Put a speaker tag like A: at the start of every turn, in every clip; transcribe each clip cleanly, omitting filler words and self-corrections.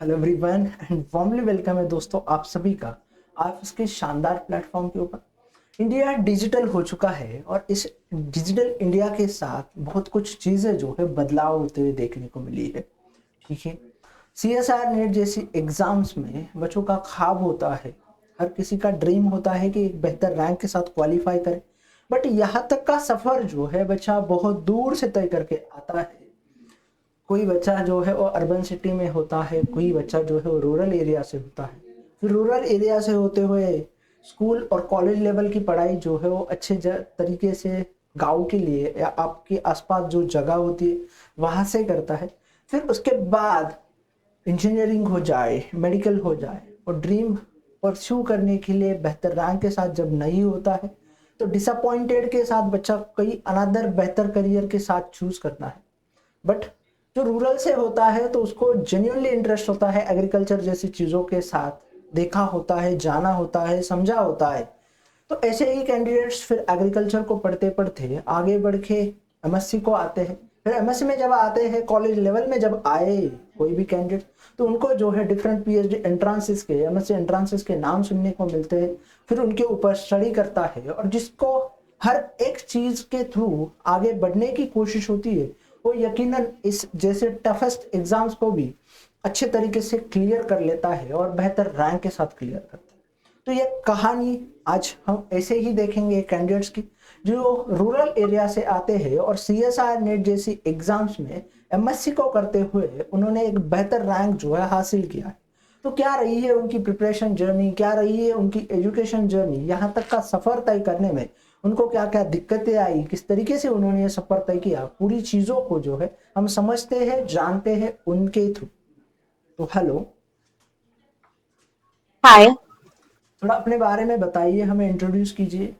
A: Hello everyone and warmly welcome है दोस्तों आप सभी का आप इसके शानदार प्लेटफॉर्म के ऊपर। इंडिया डिजिटल हो चुका है और इस डिजिटल इंडिया के साथ बहुत कुछ चीज़ें जो है बदलाव होते हुए देखने को मिली है। ठीक है, CSR नेट जैसी एग्जाम्स में बच्चों का ख्वाब होता है, हर किसी का ड्रीम होता है कि एक बेहतर रैंक के साथ क्वालिफाई करे। बट यहाँ तक का सफ़र जो है बच्चा बहुत दूर से तय करके आता है। कोई बच्चा जो है वो अर्बन सिटी में होता है, कोई बच्चा जो है वो रूरल एरिया से होता है। फिर रूरल एरिया से होते हुए स्कूल और कॉलेज लेवल की पढ़ाई जो है वो अच्छे तरीके से गांव के लिए या आपके आसपास जो जगह होती है वहाँ से करता है। फिर उसके बाद इंजीनियरिंग हो जाए, मेडिकल हो जाए और ड्रीम परस्यू करने के लिए बेहतर रैंक के साथ जब नहीं होता है तो डिसअपॉइंटेड के साथ बच्चा कोई अनदर बेहतर करियर के साथ चूज करना है। बट जो रूरल से होता है तो उसको जेन्युइनली इंटरेस्ट होता है एग्रीकल्चर जैसी चीज़ों के साथ, देखा होता है, जाना होता है, समझा होता है। तो ऐसे ही कैंडिडेट्स फिर एग्रीकल्चर को पढ़ते पढ़ते आगे बढ़ के MSc को आते हैं। फिर MSc में जब आते हैं, कॉलेज लेवल में जब आए कोई भी कैंडिडेट, तो उनको जो है डिफरेंट PhD एंट्रांसेस के, MSc एंट्रांसेस के नाम सुनने को मिलते हैं। फिर उनके ऊपर स्टडी करता है और जिसको हर एक चीज के थ्रू आगे बढ़ने की कोशिश होती है वो यकीनन इस जैसे टफेस्ट एग्जाम्स को भी अच्छे तरीके से क्लियर कर लेता है और बेहतर रैंक के साथ क्लियर करता है। तो ये कहानी आज हम ऐसे ही देखेंगे कैंडिडेट्स की जो रूरल एरिया से आते हैं और CSR नेट जैसी एग्जाम्स में MSc को करते हुए उन्होंने एक बेहतर रैंक जो है हासिल किया है। तो क्या रही है उनकी प्रिपरेशन जर्नी, क्या रही है उनकी एजुकेशन जर्नी, यहाँ तक का सफर तय करने में उनको क्या क्या दिक्कतें आई, किस तरीके से उन्होंने ये सफर तय किया, पूरी चीजों को जो है हम समझते हैं, जानते हैं उनके थ्रू। तो हेलो,
B: Hi,
A: थोड़ा अपने बारे में बताइए, हमें इंट्रोड्यूस कीजिए।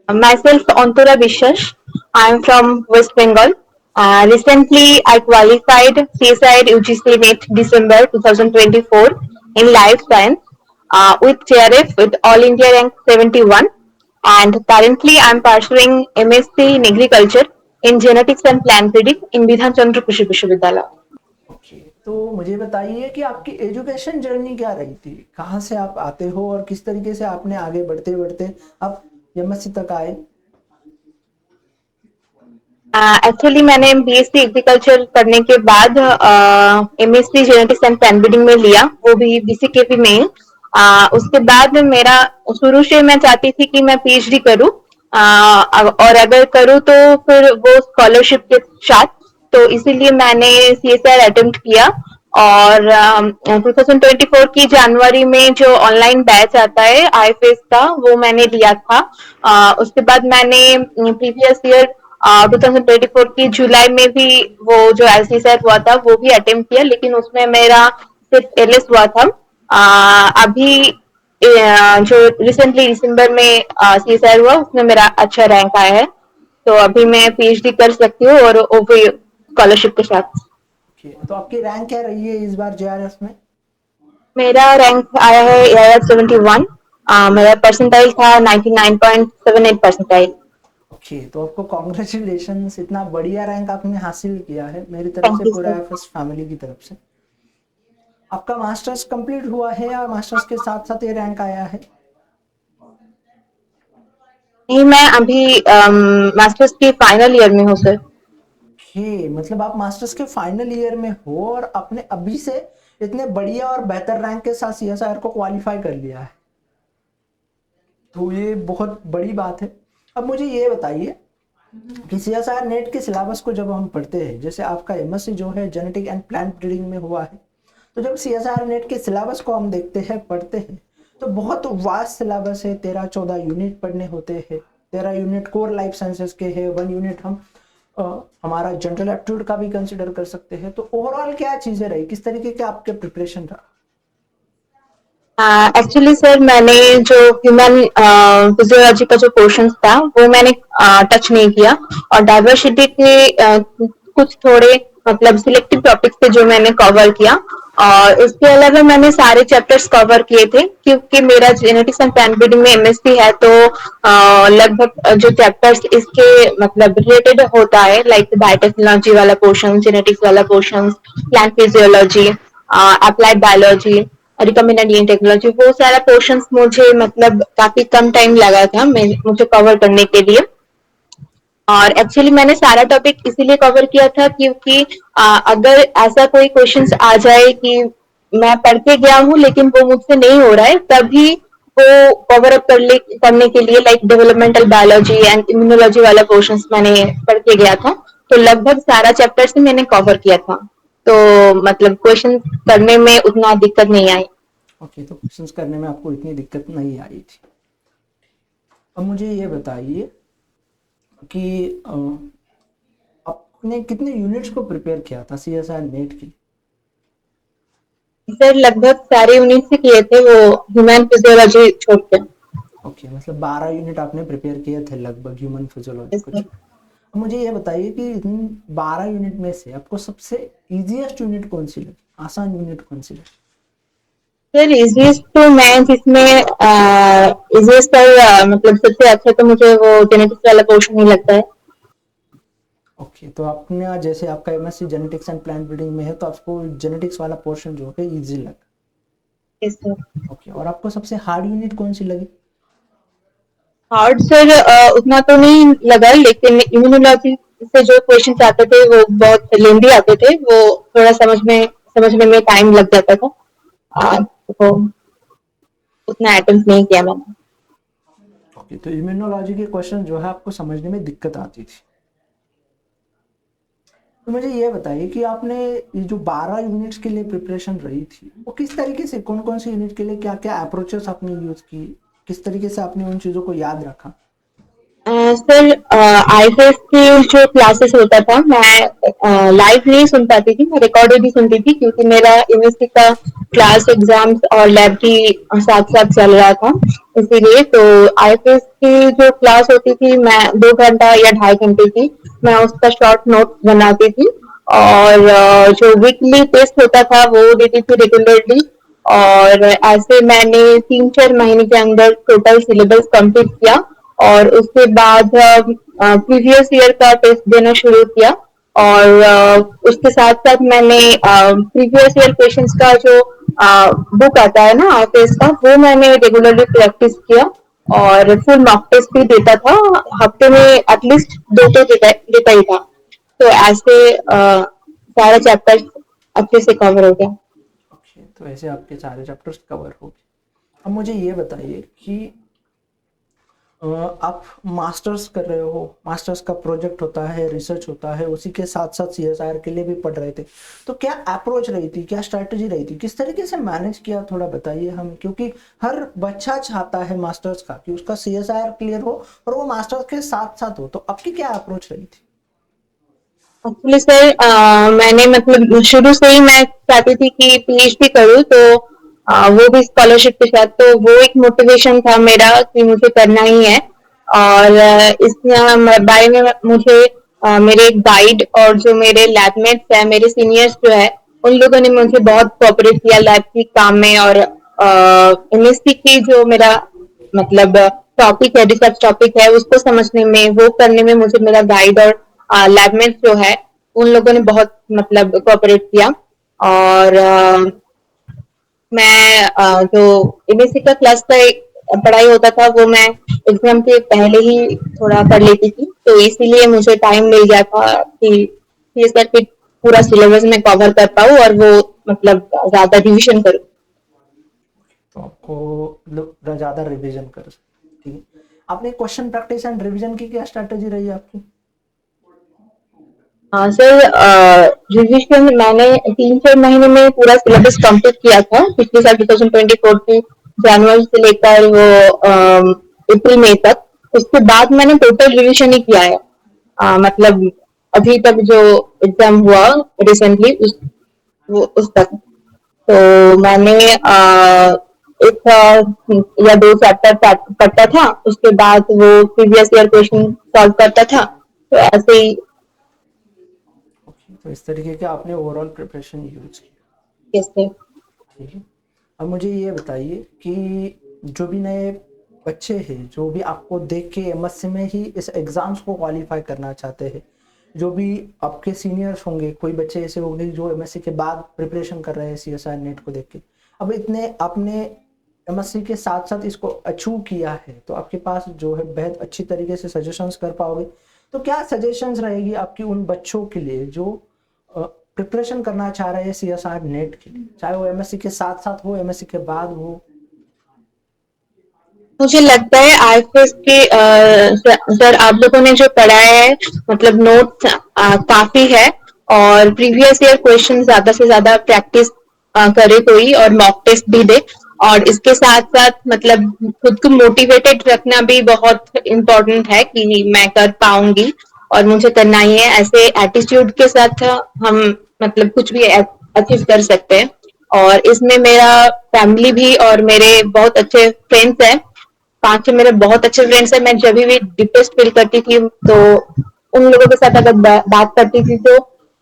B: myself Antara Biswas. I am from West Bengal. Recently, I qualified CSIR UGC NET December 2024 in Life Science with TRF with All India rank 71. And currently, I am pursuing MSc in Agriculture in Genetics and Plant Breeding in Bidhan Chandra Krishi Vishwavidyalaya.
A: Okay, तो मुझे बताइए कि आपकी education journey क्या रही थी, कहाँ से आप आते हो और किस तरीके से आपने आगे बढ़ते बढ़ते आप MSc तक आए।
B: एक्चुअली मैंने BSc एग्रीकल्चर करने के बाद MSc genetics and plant breeding में लिया, वो भी BCKP में। उसके बाद मेरा शुरू से मैं चाहती थी कि मैं PhD करूँ, और अगर करूँ तो फिर वो स्कॉलरशिप के साथ। तो इसीलिए मैंने CSIR अटेम्प्ट किया और 2024 की जनवरी में जो ऑनलाइन बैच आता है IFS का वो मैंने लिया था। उसके बाद मैंने प्रीवियस ईयर 2024 की जुलाई में भी वो जो LCSAT हुआ था वो भी अटेम्प्ट किया, लेकिन उसमें मेरा सिर्फ LS हुआ था। अभी जो रिसेंटली दिसंबर में CSIR हुआ उसमें मेरा अच्छा रैंक आया है, तो अभी मैं PhD कर सकती हूँ और वो भी स्कॉलरशिप के साथ।
A: ओके, तो आपकी रैंक क्या रही है इस बार JRF में।
B: मेरा रैंक आया है AIR 71। मेरा परसेंटाइल था 99.78 परसेंटाइल।
A: ओके, तो आपको कॉन्ग्रेचुलेशंस, इतना बढ़िया रैंक आपने हासिल किया है मेरी तरफ से,
B: थैंक यू
A: पूरा
B: सर।
A: एफएस फैमिली की तरफ से। आपका मास्टर्स कंप्लीट हुआ है या मास्टर्स के साथ साथ ये रैंक आया है।
B: नहीं, मैं अभी मास्टर्स की फाइनल ईयर में हूँ सर।
A: ओके, मतलब आप मास्टर्स के फाइनल ईयर में हो और आपने अभी से इतने बढ़िया और बेहतर रैंक के साथ CSIR को क्वालिफाई कर लिया है, तो ये बहुत बड़ी बात है। अब मुझे ये बताइए कि CSIR नेट के सिलेबस को जब हम पढ़ते हैं, जैसे आपका MSc जो है जेनेटिक एंड प्लांट ब्रीडिंग में हुआ है, तो जब CSIR नेट के सिलेबस को हम देखते हैं, पढ़ते हैं, तो बहुत वास्ट सिलेबस है। 13-14 यूनिट पढ़ने होते हैं। 13 यूनिट कोर लाइफ साइंसेस के हैं, 1 यूनिट हम हमारा जनरल एप्टीट्यूड का भी कंसिडर कर सकते हैं। तो ओवरऑल क्या चीजें रही, किस तरीके के आपके प्रिपरेशन रहा।
B: एक्चुअली सर मैंने जो ह्यूमन फिजियोलॉजी का जो पोर्शन था वो मैंने टच नहीं किया, और डाइवर्सिटी के कुछ थोड़े मतलब सिलेक्टिव टॉपिक्स थे जो मैंने कवर किया। और इसके अलावा मैंने सारे चैप्टर्स कवर किए थे, क्योंकि मेरा जेनेटिक्स एंड प्लांट ब्रीडिंग में MSc है, तो लगभग जो चैप्टर्स इसके मतलब रिलेटेड होता है, लाइक बायोटेक्नोलॉजी वाला पोर्शन, जेनेटिक्स वाला portion, plant physiology, applied biology, recombinant technology, वो सारा पोर्शंस मुझे मतलब काफी कम टाइम लगा था मुझे कवर करने के लिए। और एक्चुअली मैंने सारा टॉपिक इसीलिए कवर किया था क्योंकि अगर ऐसा कोई क्वेश्चंस आ जाए कि मैं पढ़ के गया हूँ लेकिन वो मुझसे नहीं हो रहा है, तभी वो कवर अप करने के लिए like developmental biology and immunology वाला क्वेश्चंस मैंने पढ़ के गया था। तो लगभग सारा चैप्टर से मैंने कवर किया था, तो मतलब क्वेश्चन करने में उतना दिक्कत नहीं आई।
A: ओके, तो क्वेश्चंस करने में आपको इतनी दिक्कत नहीं आई थी। अब मुझे ये बताइए कि आपने कितने यूनिट्स को प्रिपेयर किया था सीएसआर नेट की?
B: सर लगभग सारे यूनिट से किए थे, वो ह्यूमन फिजियोलॉजी छोड़ के।
A: ओके, मतलब 12 यूनिट आपने प्रिपेयर किए थे लगभग ह्यूमन फिजियोलॉजी को छोड़। अब मुझे ये बताइए कि इन 12 यूनिट में से आपको सबसे इजीएस्ट यूनिट कौन सी लगी, आसान यूनिट कौन सी लगी?
B: सर इजिएस्ट तो मैं जिसमें इजिएस्ट पर मतलब सबसे अच्छा तो मुझे वो जेनेटिक्स वाला पोर्शन ही लगता है।
A: ओके, तो आपने जैसे आपका MSc genetics and plant breeding में है तो आपको जेनेटिक्स वाला पोर्शन जो है इजी लगा।
B: Yes sir.
A: ओके, और आपको सबसे हार्ड यूनिट कौन सी लगी?
B: हार्ड सर उतना तो नहीं लगा, लेकिन इम्यूनोलॉजी से जो क्वेश्चन आते थे वो बहुत लेंदी आते थे, वो थोड़ा समझने में टाइम लग जाता था। तो उतना अटेम्प्ट नहीं किया मैंने।
A: ओके, तो इम्यूनोलॉजी के क्वेश्चन जो है आपको समझने में दिक्कत आती थी। तो मुझे ये बताइए कि आपने ये जो 12 यूनिट्स के लिए प्रिपरेशन रही थी वो किस तरीके से, कौन कौन से यूनिट के लिए क्या क्या अप्रोचेस आपने यूज की, किस तरीके से आपने उन चीजों को याद रखा?
B: सर आईएफएस की जो क्लासेस होता था, मैं लाइव नहीं सुन पाती थी, मैं रिकॉर्डेड भी सुनती थी क्योंकि मेरा यूनिवर्सिटी का क्लास एग्जाम्स और लैब भी साथ साथ चल रहा था। इसीलिए तो आईएफएस की जो क्लास होती थी, मैं 2 घंटा या 2.5 घंटे की, मैं उसका शॉर्ट नोट बनाती थी। और जो वीकली टेस्ट होता था वो देती थी रेगुलरली। और ऐसे मैंने 3-4 महीने के अंदर टोटल सिलेबस कंप्लीट किया। और उसके बाद प्रीवियस ईयर का टेस्ट देना शुरू किया। और उसके साथ साथ मैंने प्रीवियस ईयर क्वेश्चंस का जो बुक आता है ना आईपीएस का, वो मैंने रेगुलरली प्रैक्टिस किया। और फुल मॉक टेस्ट भी देता था, हफ्ते में एटलीस्ट 2 तो देता ही था। तो ऐसे सारा चैप्टर अच्छे से कवर हो गया।
A: ओके, तो ऐसे आपके सारे चैप्टर्स कवर हो गए। अब मुझे ये बताइए कि आप मास्टर्स कर रहे हो, मास्टर्स का प्रोजेक्ट होता है, रिसर्च होता है, उसी के साथ साथ सीएसआर के लिए भी पढ़ रहे थे, तो क्या अप्रोच रही थी, क्या स्ट्रैटेजी रही थी, किस तरीके से मैनेज किया, थोड़ा बताइए हम, क्योंकि हर बच्चा चाहता है मास्टर्स का कि उसका सीएसआर क्लियर हो और वो मास्टर्स के साथ साथ हो, तो आपकी क्या अप्रोच रही थी?
B: एक्चुअली सर मैंने मतलब शुरू से ही मैं चाहती थी कि पीएचडी करूँ, तो वो भी स्कॉलरशिप के साथ, तो वो एक मोटिवेशन था मेरा कि मुझे करना ही है। और इस बारे में मुझे मेरे गाइड और जो मेरे लैबमेट्स है, मेरे सीनियर्स जो है, उन लोगों ने मुझे बहुत कोऑपरेट किया लैब की काम में। और एमएससी की जो मेरा मतलब टॉपिक है, रिसर्च टॉपिक है, उसको समझने में, वो करने में मुझे मेरा गाइड और लैबमेट्स जो है, उन लोगों ने बहुत मतलब कोऑपरेट किया। और मैं जो एमएससी का क्लास का एक पढ़ाई होता था, वो मैं एग्जाम के पहले ही थोड़ा पढ़ लेती थी, तो इसीलिए मुझे टाइम मिल गया था कि ये करके पूरा सिलेबस में कवर कर पाऊँ और वो मतलब ज्यादा रिविजन करूँ।
A: तो आपको मतलब ज्यादा रिवीजन कर सके, ठीक है। आपने क्वेश्चन प्रैक्टिस एंड रिवीजन की क्या स्ट्रैटेजी रही है आपकी?
B: हाँ सर, रिविजन मैंने 3-4 महीने में पूरा सिलेबस कंप्लीट किया था पिछले साल 2024 की जनवरी से लेकर वो अप्रैल मई तक। उसके बाद मैंने टोटल रिविजन ही किया है, मतलब अभी तक जो एग्जाम हुआ रिसेंटली उस तक। तो मैंने एक या 2 चैप्टर पढ़ता था, उसके बाद वो प्रीवियस ईयर क्वेश्चन सॉल्व करता था, तो ऐसे ही।
A: ओके, तो इस तरीके का आपने ओवरऑल प्रिपरेशन यूज किया,
B: कैसे?
A: ठीक है। अब मुझे ये बताइए कि जो भी नए बच्चे हैं, जो भी आपको देख के एमएससी में ही इस एग्जाम्स को क्वालिफाई करना चाहते हैं, जो भी आपके सीनियर्स होंगे, कोई बच्चे ऐसे होंगे जो एमएससी के बाद प्रिपरेशन कर रहे हैं सीएसआर नेट को देख के, अब इतने आपने एमएससी के साथ साथ इसको अचीव किया है, तो आपके पास जो है बेहद अच्छी तरीके से सजेशंस कर पाओगे। तो क्या सजेशंस रहेगी आपकी उन बच्चों के लिए जो प्रिपरेशन करना चाह रहे हैं सीएसआर नेट के लिए, चाहे वो एमएससी के साथ साथ हो, एमएससी के बाद हो?
B: मुझे लगता है आईएफएस के सर आप लोगों ने जो पढ़ाया है मतलब नोट्स काफी है और प्रीवियस ईयर क्वेश्चन ज्यादा से ज्यादा प्रैक्टिस करे कोई और मॉक टेस्ट भी दे और इसके साथ साथ मतलब खुद को मोटिवेटेड रखना भी बहुत इम्पोर्टेंट है कि मैं कर पाऊंगी और मुझे करना ही है। ऐसे एटीट्यूड के साथ हम मतलब कुछ भी अचीव कर सकते हैं और इसमें मेरा फैमिली भी और मेरे बहुत अच्छे फ्रेंड्स हैं। 5 मेरे बहुत अच्छे फ्रेंड्स हैं। मैं जब भी डिप्रेस्ड फील करती थी तो उन लोगों के साथ अगर बात करती थी तो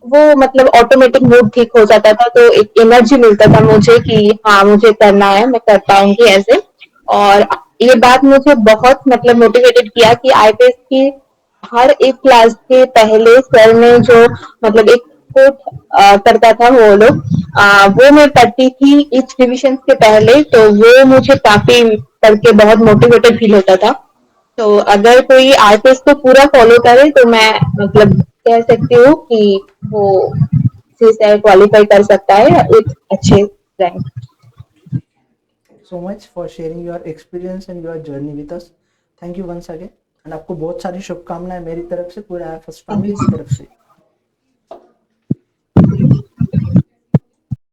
B: वो मतलब ऑटोमेटिक मूड ठीक हो जाता था, तो एक एनर्जी मिलता था मुझे कि हाँ मुझे करना है, मैं कर पाऊंगी ऐसे। और ये बात मुझे बहुत मतलब मोटिवेटेड किया कि आईपीएस की हर एक क्लास के पहले सर ने जो मतलब एक कोट करता था वो लोग वो मैं पढ़ती थी इच रिविजन के पहले, तो वो मुझे काफी करके बहुत मोटिवेटेड फील होता था। तो अगर कोई आईपीएस को पूरा फॉलो करे तो मैं मतलब कह सकती हूँ कि वो से क्वालिफाई कर सकता है एक अच्छे rank.
A: So much for sharing your experience and your journey with us. Thank you once again, and आपको बहुत सारी शुभकामनाएं मेरी तरफ से, पूरे आईएफएस
B: थैंक
A: फैमिली की
B: यू।
A: तरफ से।